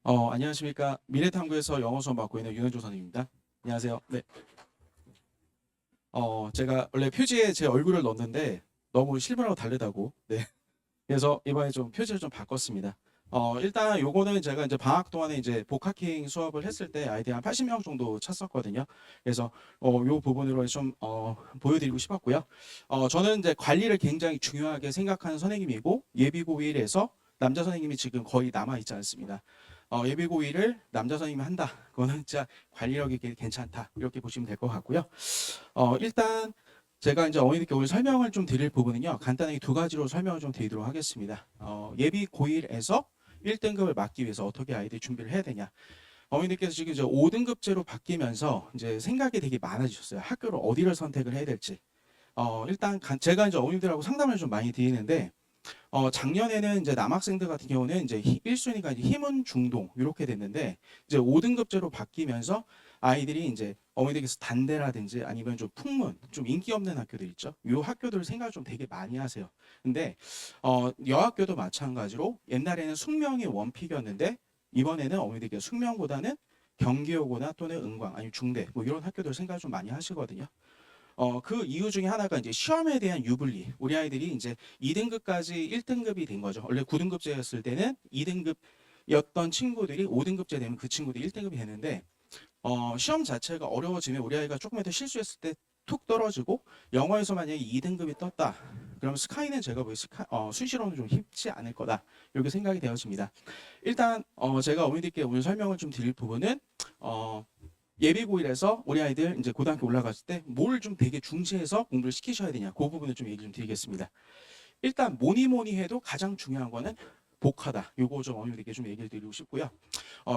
안녕하십니까. 미래탐구에서 영어 수업 맡고 있는 윤현조 선생님입니다. 안녕하세요. 네. 제가 원래 표지에 제 얼굴을 넣었는데 너무 실물하고 다르다고. 네. 그래서 이번에 좀 표지를 좀 바꿨습니다. 일단 요거는 제가 이제 방학 동안에 이제 복학킹 수업을 했을 때 아이들이 한 80명 정도 찼었거든요. 그래서 요 부분으로 좀 보여드리고 싶었고요. 저는 이제 관리를 굉장히 중요하게 생각하는 선생님이고 예비고1에서 남자 선생님이 지금 거의 남아 있지 않습니다. 예비고1을 남자 선생님이 한다. 그거는 진짜 관리력이 괜찮다. 이렇게 보시면 될 것 같고요. 일단 제가 이제 어머니께 오늘 설명을 좀 드릴 부분은요. 간단하게 두 가지로 설명을 좀 드리도록 하겠습니다. 예비 고1에서 1등급을 맞기 위해서 어떻게 아이들이 준비를 해야 되냐. 어머니께서 지금 이제 5등급제로 바뀌면서 이제 생각이 되게 많아지셨어요. 학교를 어디를 선택을 해야 될지. 일단 제가 이제 어머님들하고 상담을 좀 많이 드리는데 작년에는 이제 남학생들 같은 경우는 이제 1순위가 이제 힘은 중동 이렇게 됐는데 이제 5등급제로 바뀌면서 아이들이 이제 어머니들께서 단대라든지 아니면 좀 풍문, 좀 인기 없는 학교들 있죠. 이 학교들 생각을 좀 되게 많이 하세요. 근데 여학교도 마찬가지로 옛날에는 숙명이 원픽이었는데 이번에는 어머니들께서 숙명보다는 경기여고나 또는 은광 아니면 중대 뭐 이런 학교들 생각을 좀 많이 하시거든요. 그 이유 중에 하나가 이제 시험에 대한 유불리. 우리 아이들이 이제 2등급까지 1등급이 된 거죠. 원래 9등급제였을 때는 2등급이었던 친구들이 5등급제 되면 그 친구들이 1등급이 되는데 시험 자체가 어려워지면 우리 아이가 조금이라도 실수했을 때 툭 떨어지고 영어에서 만약에 2등급이 떴다. 그럼 스카이는 제가 보기 수시로는 좀 쉽지 않을 거다. 이렇게 생각이 되어집니다. 일단 제가 어머니들께 오늘 설명을 좀 드릴 부분은 예비고1에서 우리 아이들 이제 고등학교 올라갔을 때 뭘 좀 되게 중시해서 공부를 시키셔야 되냐 그 부분을 좀 얘기 좀 드리겠습니다. 일단 뭐니 해도 가장 중요한 거는 복화다. 요거 좀 어머님들께 좀 얘기를 드리고 싶고요.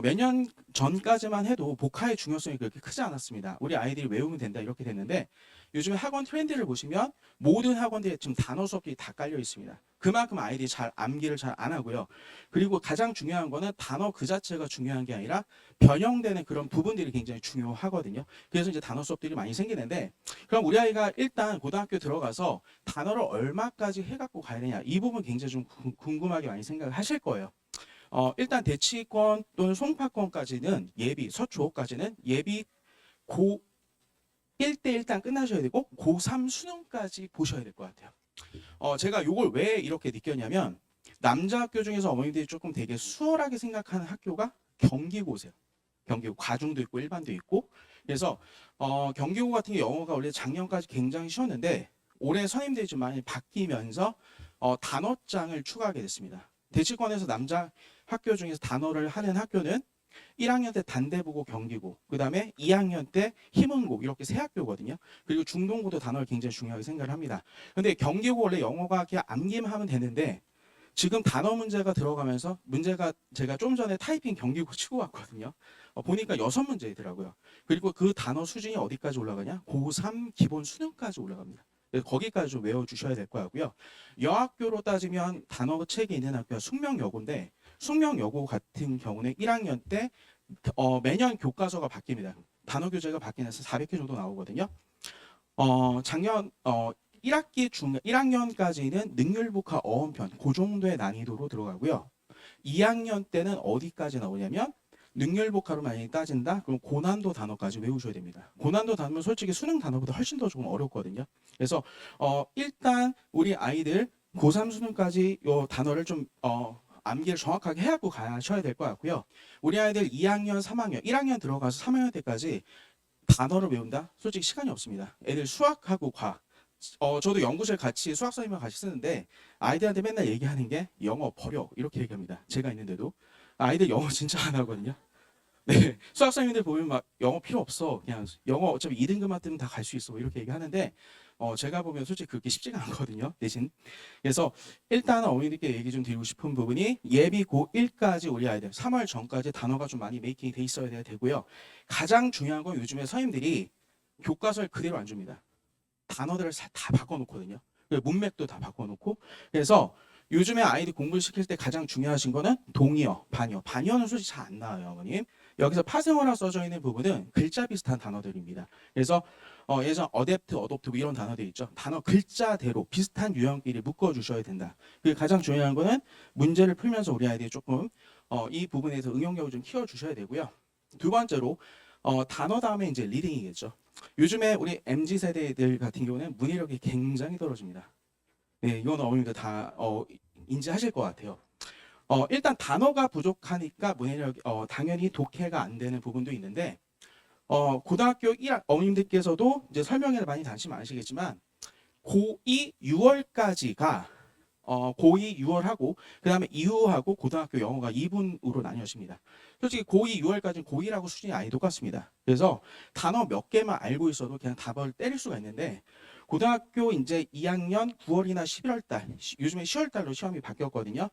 몇 년 전까지만 해도 복화의 중요성이 그렇게 크지 않았습니다. 우리 아이들이 외우면 된다 이렇게 됐는데 요즘에 학원 트렌드를 보시면 모든 학원들에 지금 단어 수업이 다 깔려 있습니다. 그만큼 아이들이 잘 암기를 잘 안 하고요. 그리고 가장 중요한 거는 단어 그 자체가 중요한 게 아니라 변형되는 그런 부분들이 굉장히 중요하거든요. 그래서 이제 단어 수업들이 많이 생기는데 그럼 우리 아이가 일단 고등학교 들어가서 단어를 얼마까지 해갖고 가야 되냐 이 부분 굉장히 좀 궁금하게 많이 생각을 하실 거예요. 일단 대치권 또는 송파권까지는 예비 서초까지는 예비 고 1대 일단 끝나셔야 되고 고3 수능까지 보셔야 될 것 같아요. 제가 이걸 왜 이렇게 느꼈냐면 남자 학교 중에서 어머니들이 조금 되게 수월하게 생각하는 학교가 경기고세요. 경기고 과중도 있고 일반도 있고 그래서 경기고 같은 게 영어가 원래 작년까지 굉장히 쉬웠는데 올해 선임들이 좀 많이 바뀌면서 단어장을 추가하게 됐습니다. 대치권에서 남자 학교 중에서 단어를 하는 학교는 1학년 때 단대부고 경기고 그 다음에 2학년 때 희문고 이렇게 세 학교거든요. 그리고 중동고도 단어를 굉장히 중요하게 생각을 합니다. 근데 경기고 원래 영어가 그냥 암기만 하면 되는데 지금 단어 문제가 들어가면서 문제가 제가 좀 전에 타이핑 경기고 치고 왔거든요. 보니까 6문제더라고요. 그리고 그 단어 수준이 어디까지 올라가냐? 고3 기본 수능까지 올라갑니다. 그래서 거기까지 좀 외워주셔야 될 것 같고요. 여학교로 따지면 단어 책이 있는 학교가 숙명여고인데 숙명여고 같은 경우는 1학년 때 매년 교과서가 바뀝니다. 단어 교재가 바뀌면서 400회 정도 나오거든요. 작년 1학기 중 1학년까지는 능률북화 어원편 그 정도의 난이도로 들어가고요. 2학년 때는 어디까지 나오냐면 능률북화로 많이 따진다. 그럼 고난도 단어까지 외우셔야 됩니다. 고난도 단어는 솔직히 수능 단어보다 훨씬 더 조금 어렵거든요. 그래서 일단 우리 아이들 고3 수능까지 요 단어를 좀 암기를 정확하게 해갖고 가셔야 될 것 같고요. 우리 아이들 2학년, 3학년, 1학년 들어가서 3학년 때까지 단어를 외운다? 솔직히 시간이 없습니다. 애들 수학하고 과학. 저도 연구실 같이 수학 선생님과 같이 쓰는데 아이들한테 맨날 얘기하는 게 영어 버려 이렇게 얘기합니다. 제가 있는데도 아이들 영어 진짜 안 하거든요. 네, 수학 선생님들 보면 막 영어 필요 없어. 그냥 영어 어차피 2등급만 뜨면 다 갈 수 있어. 뭐 이렇게 얘기하는데 제가 보면 솔직히 그렇게 쉽지가 않거든요. 대신 그래서 일단 어머니들께 얘기 좀 드리고 싶은 부분이 예비 고1까지 우리 아이들 3월 전까지 단어가 좀 많이 메이킹이 돼 있어야 되고요. 가장 중요한 건 요즘에 선생님들이 교과서를 그대로 안 줍니다. 단어들을 다 바꿔놓거든요. 문맥도 다 바꿔놓고 그래서 요즘에 아이들 공부를 시킬 때 가장 중요하신 거는 동의어, 반의어. 반의어는 솔직히 잘 안 나와요, 어머님. 여기서 파생어라 써져 있는 부분은 글자 비슷한 단어들입니다. 그래서 예전 어댑트, 어독트 이런 단어들 있죠. 단어 글자대로 비슷한 유형끼리 묶어주셔야 된다. 그리고 가장 중요한 거는 문제를 풀면서 우리 아이들이 조금 이 부분에서 응용력을 좀 키워주셔야 되고요. 두 번째로 단어 다음에 이제 리딩이겠죠. 요즘에 우리 MZ 세대들 같은 경우는 문해력이 굉장히 떨어집니다. 네, 이건 어머님들 다 인지하실 것 같아요. 일단 단어가 부족하니까 문해력 당연히 독해가 안 되는 부분도 있는데 고등학교 1학 어머님들께서도 이제 설명회를 많이 다니시면 아시겠지만 고2 6월까지가 고2 6월하고 그다음에 이후하고 고등학교 영어가 2분으로 나뉘어집니다. 솔직히 고2 6월까지는 고1하고 수준이 아예 똑같습니다. 그래서 단어 몇 개만 알고 있어도 그냥 답을 때릴 수가 있는데 고등학교 이제 2학년 9월이나 11월 달, 요즘에 10월 달로 시험이 바뀌었거든요.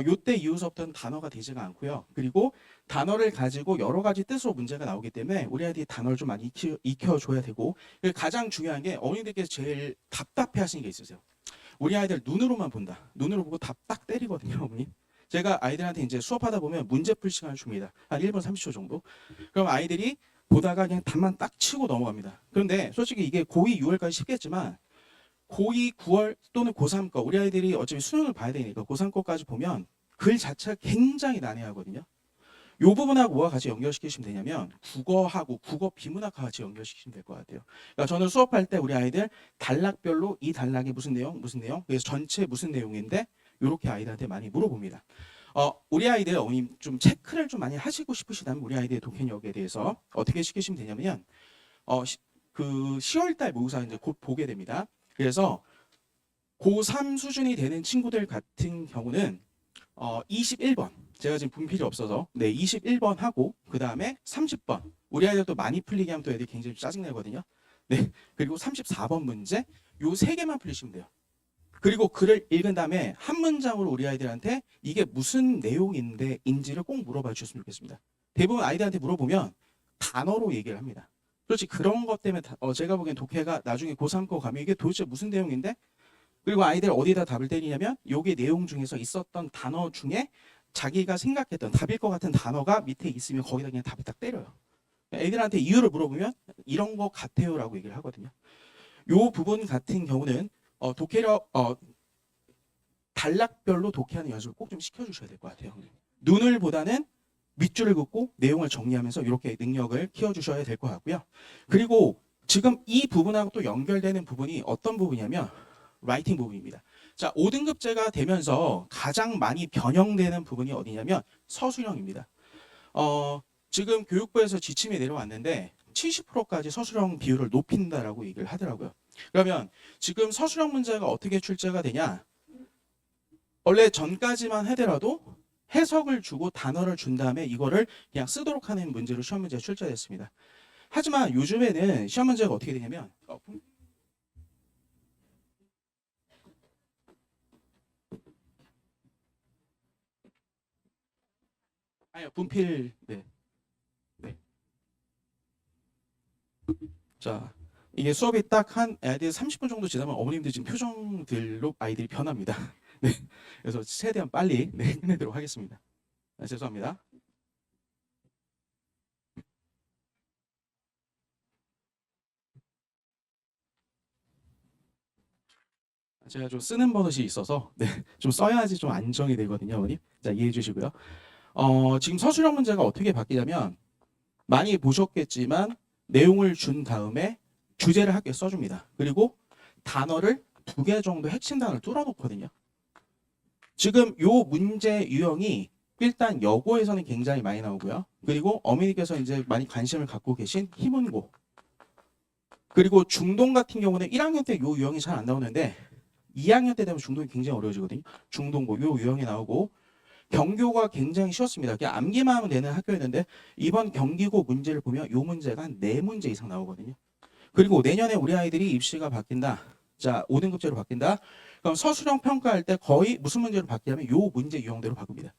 요때 이후서부터는 단어가 되지가 않고요. 그리고 단어를 가지고 여러 가지 뜻으로 문제가 나오기 때문에 우리 아이들이 단어를 좀 많이 익혀줘야 되고 가장 중요한 게 어머님들께서 제일 답답해 하시는 게 있으세요. 우리 아이들 눈으로만 본다. 눈으로 보고 답 딱 때리거든요, 어머니. 제가 아이들한테 이제 수업하다 보면 문제 풀 시간을 줍니다. 한 1분 30초 정도. 그럼 아이들이 보다가 그냥 답만 딱 치고 넘어갑니다. 그런데 솔직히 이게 고2 6월까지 쉽겠지만 고2 9월 또는 고3 거 우리 아이들이 어차피 수능을 봐야 되니까 고3 거까지 보면 글 자체가 굉장히 난해하거든요. 이 부분하고 뭐와 같이 연결시키시면 되냐면 국어하고 국어 비문학과 같이 연결시키시면 될 것 같아요. 그러니까 저는 수업할 때 우리 아이들 단락별로 이 단락이 무슨 내용, 무슨 내용, 그래서 전체 무슨 내용인데 이렇게 아이들한테 많이 물어봅니다. 우리 아이들 어머님 좀 체크를 좀 많이 하시고 싶으시다면 우리 아이들의 독해력에 대해서 어떻게 시키시면 되냐면 그 10월달 모의고사 이제 곧 보게 됩니다. 그래서 고3 수준이 되는 친구들 같은 경우는 21번 제가 지금 분필이 없어서 네 21번 하고 그 다음에 30번 우리 아이들도 많이 풀리게 하면 또 애들이 굉장히 짜증내거든요. 네 그리고 34번 문제 요 세 개만 풀리시면 돼요. 그리고 글을 읽은 다음에 한 문장으로 우리 아이들한테 이게 무슨 내용인데 인지를 꼭 물어봐 주셨으면 좋겠습니다. 대부분 아이들한테 물어보면 단어로 얘기를 합니다. 솔직히 그런 것 때문에 제가 보기엔 독해가 나중에 고3 거 가면 이게 도대체 무슨 내용인데 그리고 아이들 어디다 답을 때리냐면 요게 내용 중에서 있었던 단어 중에 자기가 생각했던 답일 것 같은 단어가 밑에 있으면 거기다 그냥 답을 딱 때려요. 애들한테 이유를 물어보면 이런 거 같아요라고 얘기를 하거든요. 요 부분 같은 경우는 독해력 단락별로 독해하는 연습을 꼭 좀 시켜주셔야 될 것 같아요. 눈을 보다는 밑줄을 긋고 내용을 정리하면서 이렇게 능력을 키워주셔야 될 것 같고요. 그리고 지금 이 부분하고 또 연결되는 부분이 어떤 부분이냐면 라이팅 부분입니다. 자, 5등급제가 되면서 가장 많이 변형되는 부분이 어디냐면 서술형입니다. 지금 교육부에서 지침이 내려왔는데 70%까지 서술형 비율을 높인다라고 얘기를 하더라고요. 그러면 지금 서술형 문제가 어떻게 출제가 되냐? 원래 전까지만 하더라도 해석을 주고 단어를 준 다음에 이거를 그냥 쓰도록 하는 문제로 시험 문제가 출제됐습니다. 하지만 요즘에는 시험 문제가 어떻게 되냐면 아니요 분필 네. 네. 자 이게 수업이 딱 한 아이들이 30분 정도 지나면 어머님들 지금 표정들로 아이들이 변합니다. 네. 그래서 최대한 빨리 네, 끝내도록 하겠습니다. 네, 죄송합니다. 제가 좀 쓰는 버릇이 있어서 네, 좀 써야지 좀 안정이 되거든요, 어머님. 자, 이해해 주시고요. 지금 서술형 문제가 어떻게 바뀌냐면 많이 보셨겠지만 내용을 준 다음에 주제를 학교에 써줍니다. 그리고 단어를 2개 정도 핵심 단어를 뚫어놓거든요. 지금 요 문제 유형이 일단 여고에서는 굉장히 많이 나오고요. 그리고 어머니께서 이제 많이 관심을 갖고 계신 희문고 그리고 중동 같은 경우는 1학년 때 요 유형이 잘 안 나오는데 2학년 때 되면 중동이 굉장히 어려워지거든요. 중동고 요 유형이 나오고 경교가 굉장히 쉬웠습니다. 그냥 암기만 하면 되는 학교였는데 이번 경기고 문제를 보면 요 문제가 한 4문제 이상 나오거든요. 그리고 내년에 우리 아이들이 입시가 바뀐다. 자, 5등급제로 바뀐다. 그럼 서술형 평가할 때 거의 무슨 문제로 바뀌냐면 요 문제 유형대로 바꿉니다.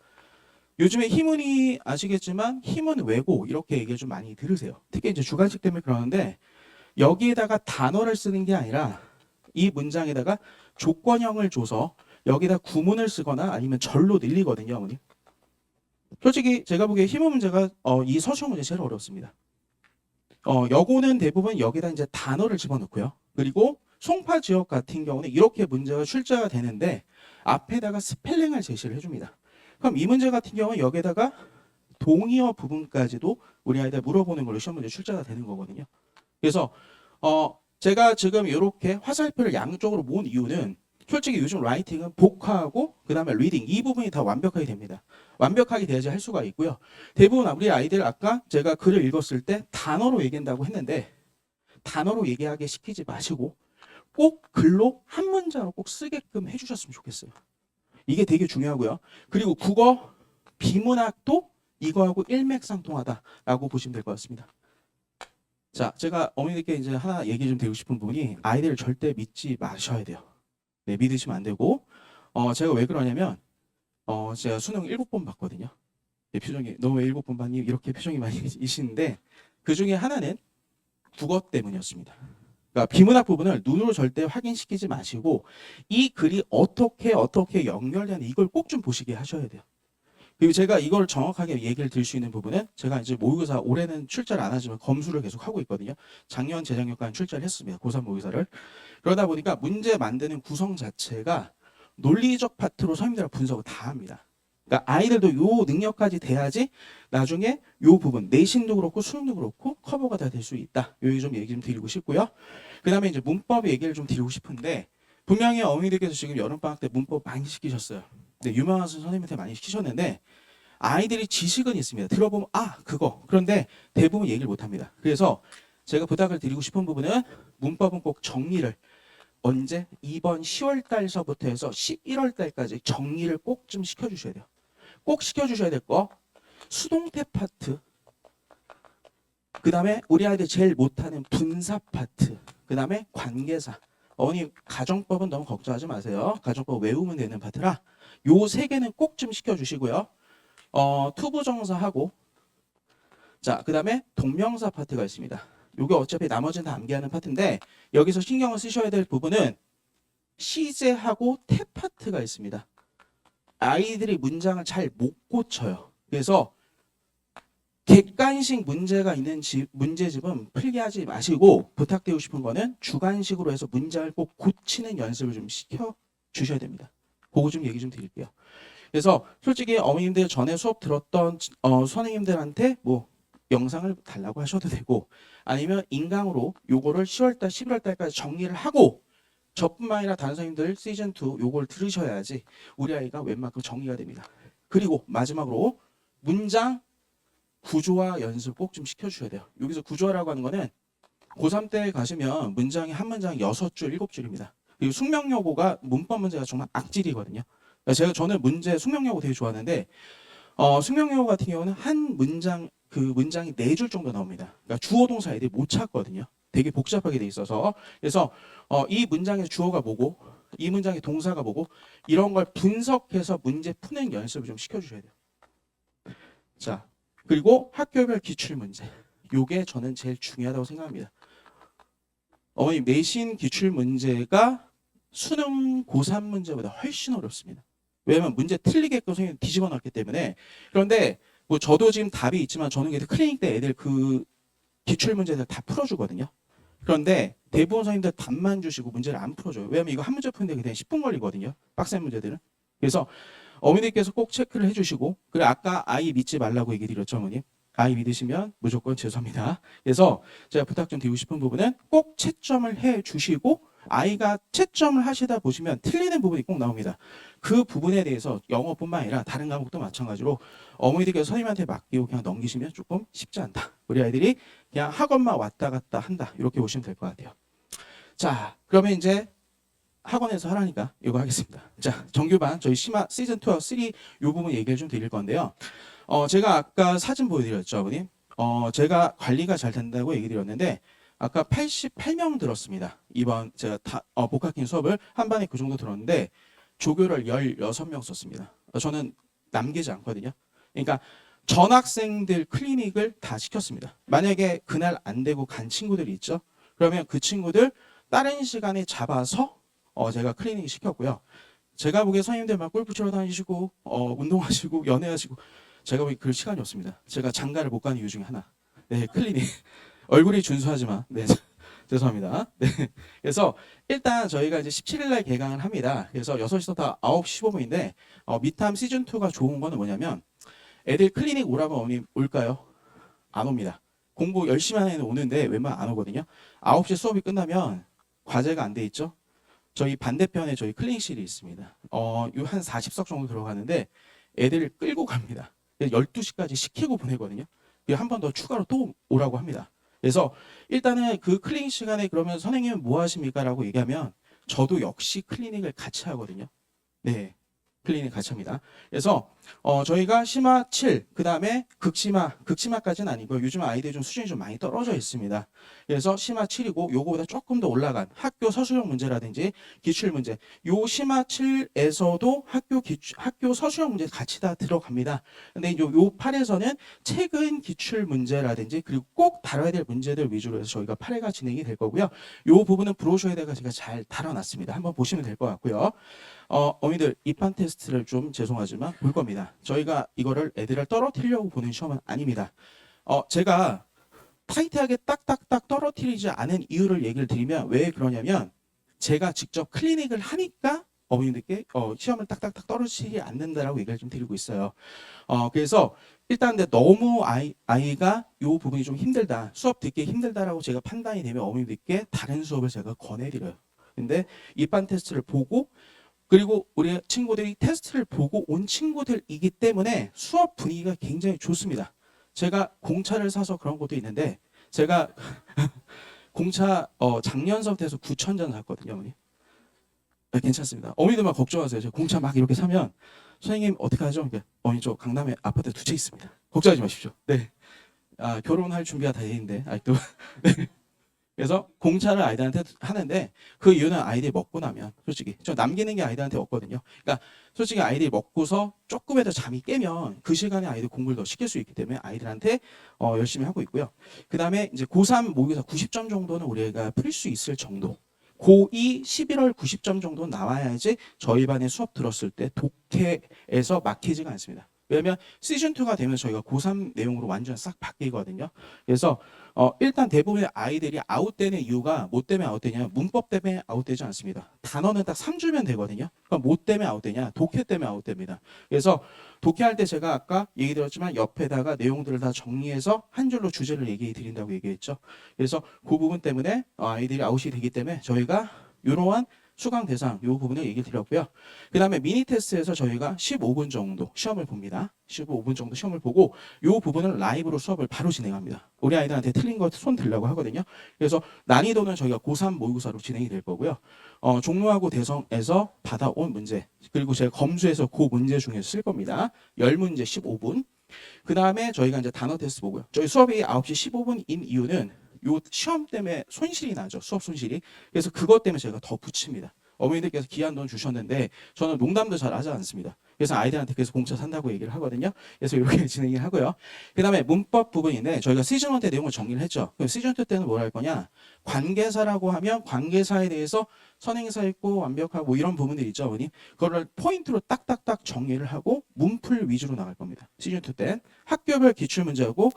요즘에 희문이 아시겠지만 희문 외고 이렇게 얘기를 좀 많이 들으세요. 특히 이제 주관식 때문에 그러는데 여기에다가 단어를 쓰는 게 아니라 이 문장에다가 조건형을 줘서 여기다 구문을 쓰거나 아니면 절로 늘리거든요, 어머니. 솔직히 제가 보기에 희문 문제가 이 서술형 문제 제일 어렵습니다. 여고는 대부분 여기다 이제 단어를 집어넣고요. 그리고 송파 지역 같은 경우는 이렇게 문제가 출제가 되는데 앞에다가 스펠링을 제시를 해줍니다. 그럼 이 문제 같은 경우는 여기에다가 동의어 부분까지도 우리 아이들 물어보는 걸로 시험 문제 출제가 되는 거거든요. 그래서 제가 지금 이렇게 화살표를 양쪽으로 모은 이유는 솔직히 요즘 라이팅은 복화하고 그 다음에 리딩 이 부분이 다 완벽하게 됩니다. 완벽하게 돼야지 할 수가 있고요. 대부분 우리 아이들 아까 제가 글을 읽었을 때 단어로 얘기한다고 했는데 단어로 얘기하게 시키지 마시고 꼭 글로 한 문장으로 꼭 쓰게끔 해주셨으면 좋겠어요. 이게 되게 중요하고요. 그리고 국어 비문학도 이거하고 일맥상통하다라고 보시면 될 것 같습니다. 자, 제가 어머니께 이제 하나 얘기 좀 드리고 싶은 부분이 아이들을 절대 믿지 마셔야 돼요. 네, 믿으시면 안 되고 제가 왜 그러냐면 제가 수능 7번 봤거든요. 네, 표정이 너 왜 7번 봤니? 이렇게 표정이 많이 이시는데 그 중에 하나는 국어 때문이었습니다. 그러니까 비문학 부분을 눈으로 절대 확인시키지 마시고 이 글이 어떻게 연결되는 이걸 꼭 좀 보시게 하셔야 돼요. 그리고 제가 이걸 정확하게 얘기를 드릴 수 있는 부분은 제가 이제 모의고사 올해는 출제를 안 하지만 검수를 계속 하고 있거든요. 작년 재작년까지 출제를 했습니다. 고3 모의고사를. 그러다 보니까 문제 만드는 구성 자체가 논리적 파트로 선생님들 분석을 다 합니다. 그러니까 아이들도 요 능력까지 돼야지 나중에 요 부분 내신도 그렇고 수능도 그렇고 커버가 다 될 수 있다. 요기 좀 얘기 좀 드리고 싶고요. 그 다음에 이제 문법 얘기를 좀 드리고 싶은데 분명히 어머니들께서 지금 여름방학 때 문법 많이 시키셨어요. 네, 유명한 선생님한테 많이 시키셨는데 아이들이 지식은 있습니다. 들어보면 그거. 그런데 대부분 얘기를 못합니다. 그래서 제가 부탁을 드리고 싶은 부분은 문법은 꼭 정리를 언제? 이번 10월 달서부터 해서 11월 달까지 정리를 꼭 좀 시켜주셔야 돼요. 꼭 시켜주셔야 될 거 수동태 파트, 그 다음에 우리 아이들 제일 못하는 분사 파트, 그 다음에 관계사. 어머니 가정법은 너무 걱정하지 마세요. 가정법 외우면 되는 파트라 요 세 개는 꼭 좀 시켜주시고요. 투부정사하고 자, 그 다음에 동명사 파트가 있습니다. 요게 어차피 나머지는 다 암기하는 파트인데 여기서 신경을 쓰셔야 될 부분은 시제하고 태 파트가 있습니다. 아이들이 문장을 잘 못 고쳐요. 그래서 객관식 문제가 있는 문제집은 필기하지 마시고 부탁드리고 싶은 거는 주관식으로 해서 문장을 꼭 고치는 연습을 좀 시켜 주셔야 됩니다. 그거 좀 얘기 좀 드릴게요. 그래서 솔직히 어머님들 전에 수업 들었던 선생님들한테 뭐 영상을 달라고 하셔도 되고 아니면 인강으로 요거를 10월달 11월달까지 정리를 하고 저뿐만 아니라 다른 선생님들 시즌2 요걸 들으셔야지 우리 아이가 웬만큼 정리가 됩니다. 그리고 마지막으로 문장 구조화 연습 꼭 좀 시켜주셔야 돼요. 여기서 구조화라고 하는 거는 고3 때 가시면 문장이 한 문장 6줄 7줄입니다. 그리고 숙명여고가 문법 문제가 정말 악질이거든요. 저는 숙명여고 되게 좋아하는데 숙명여고 같은 경우는 한 문장 그 문장이 4줄 정도 나옵니다. 그러니까 주어 동사 애들이 못 찾거든요. 되게 복잡하게 돼 있어서 그래서 이 문장의 주어가 뭐고 이 문장의 동사가 뭐고 이런 걸 분석해서 문제 푸는 연습을 좀 시켜주셔야 돼요. 자, 그리고 학교별 기출문제 요게 저는 제일 중요하다고 생각합니다. 어머님 내신 기출문제가 수능 고3 문제보다 훨씬 어렵습니다. 왜냐면 문제 틀리게끔 선생님이 뒤집어 놨기 때문에. 그런데 뭐 저도 지금 답이 있지만 저는 클리닉 때 애들 그 기출 문제들 다 풀어주거든요. 그런데 대부분 선생님들 답만 주시고 문제를 안 풀어줘요. 왜냐면 이거 한 문제 푸는데 그냥 10분 걸리거든요. 빡센 문제들은. 그래서 어머니께서 꼭 체크를 해주시고 그리고 아까 아이 믿지 말라고 얘기 드렸죠 어머님. 아이 믿으시면 무조건 죄송합니다. 그래서 제가 부탁 좀 드리고 싶은 부분은 꼭 채점을 해주시고 아이가 채점을 하시다 보시면 틀리는 부분이 꼭 나옵니다. 그 부분에 대해서 영어뿐만 아니라 다른 과목도 마찬가지로 어머니들께서 선생님한테 맡기고 그냥 넘기시면 조금 쉽지 않다. 우리 아이들이 그냥 학원만 왔다 갔다 한다. 이렇게 보시면 될 것 같아요. 자, 그러면 이제 학원에서 하라니까 이거 하겠습니다. 자, 정규반 저희 시즌2와 3 이 부분 얘기를 좀 드릴 건데요. 제가 아까 사진 보여드렸죠, 아버님. 제가 관리가 잘 된다고 얘기 드렸는데 아까 88명 들었습니다. 이번 제가 복학긴 수업을 한 반에 그 정도 들었는데 조교를 16명 썼습니다. 저는 남기지 않거든요. 그러니까 전학생들 클리닉을 다 시켰습니다. 만약에 그날 안 되고 간 친구들이 있죠. 그러면 그 친구들 다른 시간에 잡아서 제가 클리닉 시켰고요. 제가 보기에 선생님들 막 골프 치러 다니시고 운동하시고 연애하시고 제가 보기 글 시간이 없습니다. 제가 장가를 못 가는 이유 중에 하나. 네, 클리닉. 얼굴이 준수하지만, 네, 죄송합니다. 네. 그래서 일단 저희가 이제 17일 날 개강을 합니다. 그래서 6시부터 9시 15분인데, 미탐 시즌2가 좋은 거는 뭐냐면, 애들 클리닉 오라면 어머니 올까요? 안 옵니다. 공부 열심히 하는 애는 오는데 웬만하면 안 오거든요. 9시 수업이 끝나면 과제가 안 돼 있죠? 저희 반대편에 저희 클리닉실이 있습니다. 한 40석 정도 들어가는데 애들 끌고 갑니다. 12시까지 시키고 보내거든요. 한 번 더 추가로 또 오라고 합니다. 그래서 일단은 그 클리닉 시간에 그러면 선생님은 뭐 하십니까? 라고 얘기하면 저도 역시 클리닉을 같이 하거든요. 네. 클리닉 같이 합니다. 그래서 저희가 심화 7, 그 다음에 극심화까지는 아니고요. 요즘 아이들 좀 수준이 좀 많이 떨어져 있습니다. 그래서 심화 7이고 요거보다 조금 더 올라간 학교 서술형 문제라든지 기출 문제. 요 심화 7에서도 학교 서술형 문제 같이 다 들어갑니다. 근데 요 8에서는 최근 기출 문제라든지 그리고 꼭 다뤄야 될 문제들 위주로 해서 저희가 8회가 진행이 될 거고요. 요 부분은 브로셔에다가 제가 잘 달아놨습니다. 한번 보시면 될 것 같고요. 어머니들 입판 테스트를 좀 죄송하지만 볼 겁니다. 저희가 이거를 애들을 떨어뜨리려고 보는 시험은 아닙니다. 제가 타이트하게 딱딱딱 떨어뜨리지 않은 이유를 얘기를 드리면 왜 그러냐면 제가 직접 클리닉을 하니까 어머님들께 시험을 딱딱딱 떨어뜨리지 않는다라고 얘기를 좀 드리고 있어요. 그래서 일단 근데 너무 아이가 이 부분이 좀 힘들다, 수업 듣기 힘들다라고 제가 판단이 되면 어머님들께 다른 수업을 제가 권해드려요. 근데 입판 테스트를 보고 그리고 우리 친구들이 테스트를 보고 온 친구들이기 때문에 수업 분위기가 굉장히 좋습니다. 제가 공차를 사서 그런 것도 있는데 제가 공차 작년서부터 해서 9,000잔 샀거든요, 어머니. 네, 괜찮습니다. 어머니들만 걱정하세요. 제가 공차 막 이렇게 사면 선생님 어떻게 하죠? 그러니까, 어머니 저 강남에 아파트 2채 있습니다. 걱정하지 마십시오. 네. 결혼할 준비가 다 돼 있는데 아직도. 네. 그래서 공차를 아이들한테 하는데 그 이유는 아이들이 먹고 나면 솔직히 저 남기는 게 아이들한테 없거든요. 그러니까 솔직히 아이들이 먹고서 조금이라도 잠이 깨면 그 시간에 아이들 공부를 더 시킬 수 있기 때문에 아이들한테 열심히 하고 있고요. 그 다음에 이제 고3 모의고사 90점 정도는 우리가 풀 수 있을 정도. 고2 11월 90점 정도 나와야지 저희 반에 수업 들었을 때 독해에서 막히지가 않습니다. 왜냐면 시즌2가 되면 저희가 고3 내용으로 완전 싹 바뀌거든요. 그래서 일단 대부분의 아이들이 아웃되는 이유가 뭐 때문에 아웃되냐, 문법 때문에 아웃되지 않습니다. 단어는 딱 3주면 되거든요. 그러니까 뭐 때문에 아웃되냐, 독해 때문에 아웃됩니다. 그래서 독해할 때 제가 아까 얘기 드렸지만 옆에다가 내용들을 다 정리해서 한 줄로 주제를 얘기해 드린다고 얘기했죠. 그래서 그 부분 때문에 아이들이 아웃이 되기 때문에 저희가 이러한 수강 대상 이 부분을 얘기 드렸고요. 그 다음에 미니 테스트에서 저희가 15분 정도 시험을 봅니다. 15분 정도 시험을 보고 이 부분을 라이브로 수업을 바로 진행합니다. 우리 아이들한테 틀린 거 손 들라고 하거든요. 그래서 난이도는 저희가 고3 모의고사로 진행이 될 거고요. 종로하고 대성에서 받아온 문제 그리고 제가 검수해서 그 문제 중에 쓸 겁니다. 10문제 15분. 그 다음에 저희가 이제 단어 테스트 보고요. 저희 수업이 9시 15분인 이유는 요 시험 때문에 손실이 나죠. 수업 손실이. 그래서 그것 때문에 제가 더 붙입니다. 어머니들께서 귀한 돈 주셨는데 저는 농담도 잘 하지 않습니다. 그래서 아이들한테 그래서 공짜 산다고 얘기를 하거든요. 그래서 이렇게 진행을 하고요. 그 다음에 문법 부분인데 저희가 시즌1 때 내용을 정리를 했죠. 그럼 시즌2 때는 뭘 할 거냐. 관계사라고 하면 관계사에 대해서 선행사 있고 완벽하고 뭐 이런 부분들이 있죠. 어머니. 그거를 포인트로 딱딱딱 정리를 하고 문풀 위주로 나갈 겁니다. 시즌2 때 학교별 기출문제하고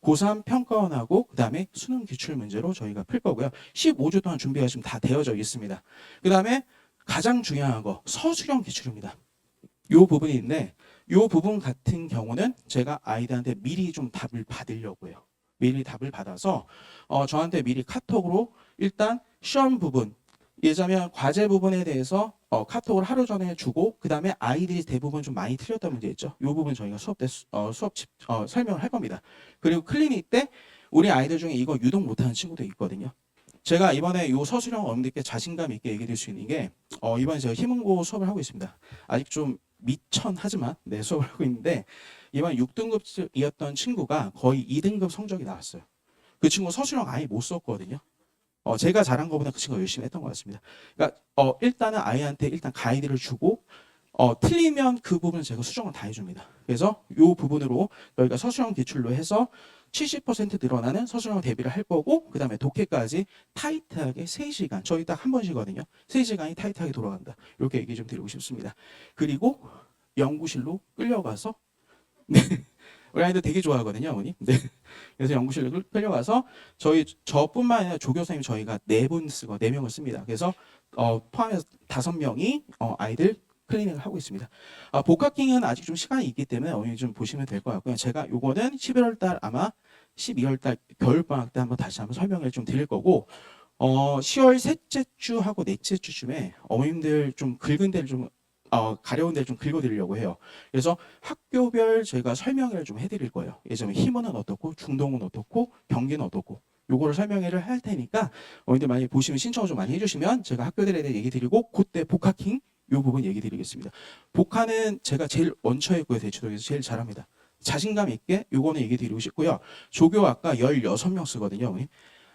고3 평가원하고 그 다음에 수능 기출 문제로 저희가 풀 거고요. 15주 동안 준비하시면 다 되어져 있습니다. 그 다음에 가장 중요한 거 서술형 기출입니다. 이 부분이 있는데 이 부분 같은 경우는 제가 아이들한테 미리 좀 답을 받으려고요. 미리 답을 받아서 저한테 미리 카톡으로 일단 시험 부분 예자면 과제 부분에 대해서 카톡을 하루 전에 주고 그 다음에 아이들이 대부분 좀 많이 틀렸던 문제 있죠. 이 부분 저희가 수업 때 설명을 할 겁니다. 그리고 클리닉 때 우리 아이들 중에 이거 유독 못하는 친구도 있거든요. 제가 이번에 이 서술형 어머니께 자신감 있게 얘기해 드릴 수 있는 게 이번에 제가 희문고 수업을 하고 있습니다. 아직 좀 미천하지만 네, 수업을 하고 있는데 이번 6등급이었던 친구가 거의 2등급 성적이 나왔어요. 그 친구 서술형 아예 못 썼거든요. 제가 잘한 것보다 그 친구가 열심히 했던 것 같습니다. 그러니까 일단은 아이한테 일단 가이드를 주고 틀리면 그 부분은 제가 수정을 다 해줍니다. 그래서 이 부분으로 저희가 서술형 기출로 해서 70% 늘어나는 서술형 대비를 할 거고 그 다음에 독해까지 타이트하게 3시간 저희 딱 한 번씩이거든요. 3시간이 타이트하게 돌아간다. 이렇게 얘기 좀 드리고 싶습니다. 그리고 연구실로 끌려가서 네, 우리 아이들 되게 좋아하거든요, 어머니. 네. 그래서 연구실로 끌려가서 저뿐만 아니라 조교사님 저희가 4분 쓰고 4명을 씁니다. 그래서 포함해서 5명이 아이들 클리닉을 하고 있습니다. 복학킹은 아직 좀 시간이 있기 때문에 어머니 좀 보시면 될 것 같고요. 제가 요거는 11월 달 아마 12월 달 겨울방학 때 다시 한번 설명을 좀 드릴 거고 10월 셋째 주하고 넷째 주쯤에 어머님들 좀 긁은 데를 좀 가려운 데를 좀 긁어드리려고 해요. 그래서 학교별 저희가 설명회를 좀 해드릴 거예요. 예전에 희문은 어떻고 중동은 어떻고 경기는 어떻고 요거를 설명회를 할 테니까 어머님들 많이 보시면 신청을 좀 많이 해주시면 제가 학교들에 대해 얘기 드리고 그때 복학킹 요 부분 얘기 드리겠습니다. 복화는 제가 제일 원처했고요. 대치동에서 제일 잘합니다. 자신감 있게 요거는 얘기 드리고 싶고요. 조교 아까 16명 쓰거든요. 어머니.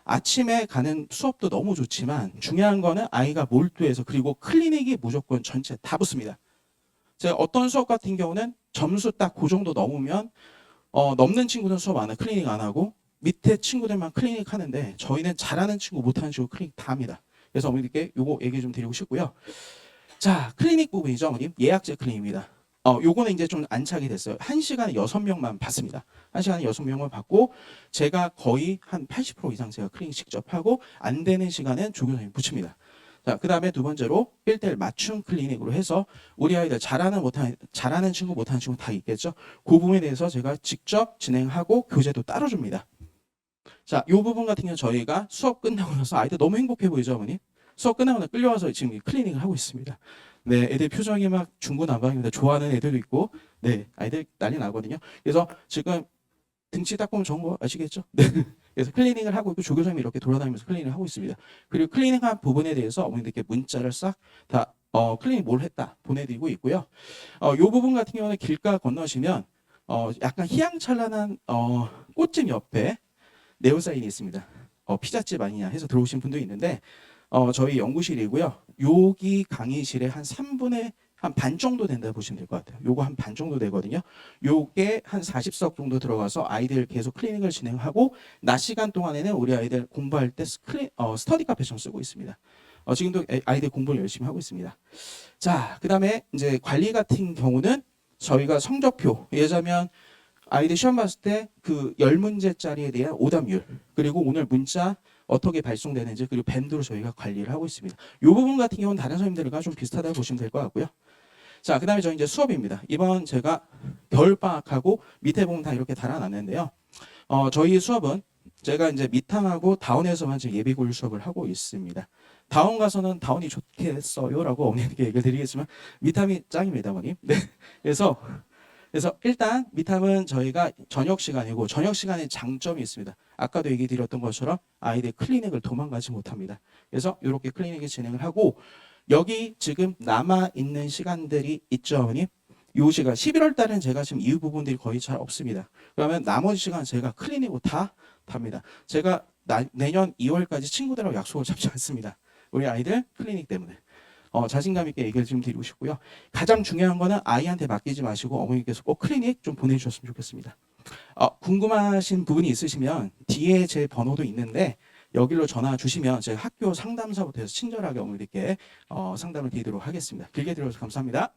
아침에 가는 수업도 너무 좋지만 중요한 거는 아이가 몰두해서 그리고 클리닉이 무조건 전체 다 붙습니다. 제가 어떤 수업 같은 경우는 점수 딱 그 정도 넘으면 넘는 친구는 수업 안 해. 클리닉 안 하고 밑에 친구들만 클리닉 하는데 저희는 잘하는 친구 못하는 친구 클리닉 다 합니다. 그래서 어머니께 요거 얘기 좀 드리고 싶고요. 자, 클리닉 부분이죠, 어머님. 예약제 클리닉입니다. 요거는 이제 좀 안착이 됐어요. 1시간에 6명만 받습니다. 1시간에 6명만 받고 제가 거의 한 80% 이상 제가 클리닉 직접 하고 안 되는 시간엔 조교사님 붙입니다. 자, 그 다음에 두 번째로 1대1 맞춤 클리닉으로 해서 우리 아이들 잘하는 친구 못하는 친구 다 있겠죠. 그 부분에 대해서 제가 직접 진행하고 교재도 따로 줍니다. 자, 요 부분 같은 경우는 저희가 수업 끝나고 나서 아이들 너무 행복해 보이죠, 어머니? 수업 끝나고 나 끌려와서 지금 클리닉을 하고 있습니다. 네, 애들 표정이 막 중구난방입니다. 좋아하는 애들도 있고, 네, 아이들 난리 나거든요. 그래서 지금 등치 딱 보면 좋은 거 아시겠죠? 네. 그래서 클리닉을 하고 있고 조교사님이 이렇게 돌아다니면서 클리닉을 하고 있습니다. 그리고 클리닉한 부분에 대해서 어머니들께 문자를 싹 다 클리닉 뭘 했다 보내드리고 있고요. 요 부분 같은 경우는 길가 건너시면 약간 희양찬란한 꽃집 옆에 네온사인이 있습니다. 피자집 아니냐 해서 들어오신 분도 있는데 저희 연구실이고요. 여기 강의실에 한 3분의 한 반 정도 된다 보시면 될 것 같아요. 요거 한 반 정도 되거든요. 요게 한 40석 정도 들어가서 아이들 계속 클리닉을 진행하고 낮 시간 동안에는 우리 아이들 공부할 때 스터디 카페 좀 쓰고 있습니다. 지금도 아이들 공부를 열심히 하고 있습니다. 자, 그 다음에 이제 관리 같은 경우는 저희가 성적표 예자면 아이들 시험 봤을 때 그 10문제짜리에 대한 오답률 그리고 오늘 문자 어떻게 발송되는지 그리고 밴드로 저희가 관리를 하고 있습니다. 이 부분 같은 경우는 다른 선생님들과 좀 비슷하다고 보시면 될 것 같고요. 자, 그 다음에 저희 이제 수업입니다. 이번 제가 겨울방학하고 밑에 보면 다 이렇게 달아놨는데요. 저희 수업은 제가 이제 밑항하고 다운에서만 지금 예비고일 수업을 하고 있습니다. 다운 가서는 다운이 좋겠어요라고 어머니께 얘기를 드리겠지만 밑함이 짱입니다, 어머님. 네. 그래서 일단 밑함은 저희가 저녁 시간이고 저녁 시간에 장점이 있습니다. 아까도 얘기 드렸던 것처럼 아이들 클리닉을 도망가지 못합니다. 그래서 이렇게 클리닉을 진행을 하고 여기 지금 남아있는 시간들이 있죠, 어머님? 요 시간 11월 달은 제가 지금 이 부분들이 거의 잘 없습니다. 그러면 나머지 시간 제가 클리닉으로 다 답니다. 제가 내년 2월까지 친구들하고 약속을 잡지 않습니다. 우리 아이들 클리닉 때문에. 자신감 있게 얘기를 좀 드리고 싶고요. 가장 중요한 거는 아이한테 맡기지 마시고 어머니께서 꼭 클리닉 좀 보내주셨으면 좋겠습니다. 궁금하신 부분이 있으시면 뒤에 제 번호도 있는데 여기로 전화 주시면 제가 학교 상담사부터 해서 친절하게 어머니께 상담을 드리도록 하겠습니다. 길게 들어줘서 감사합니다.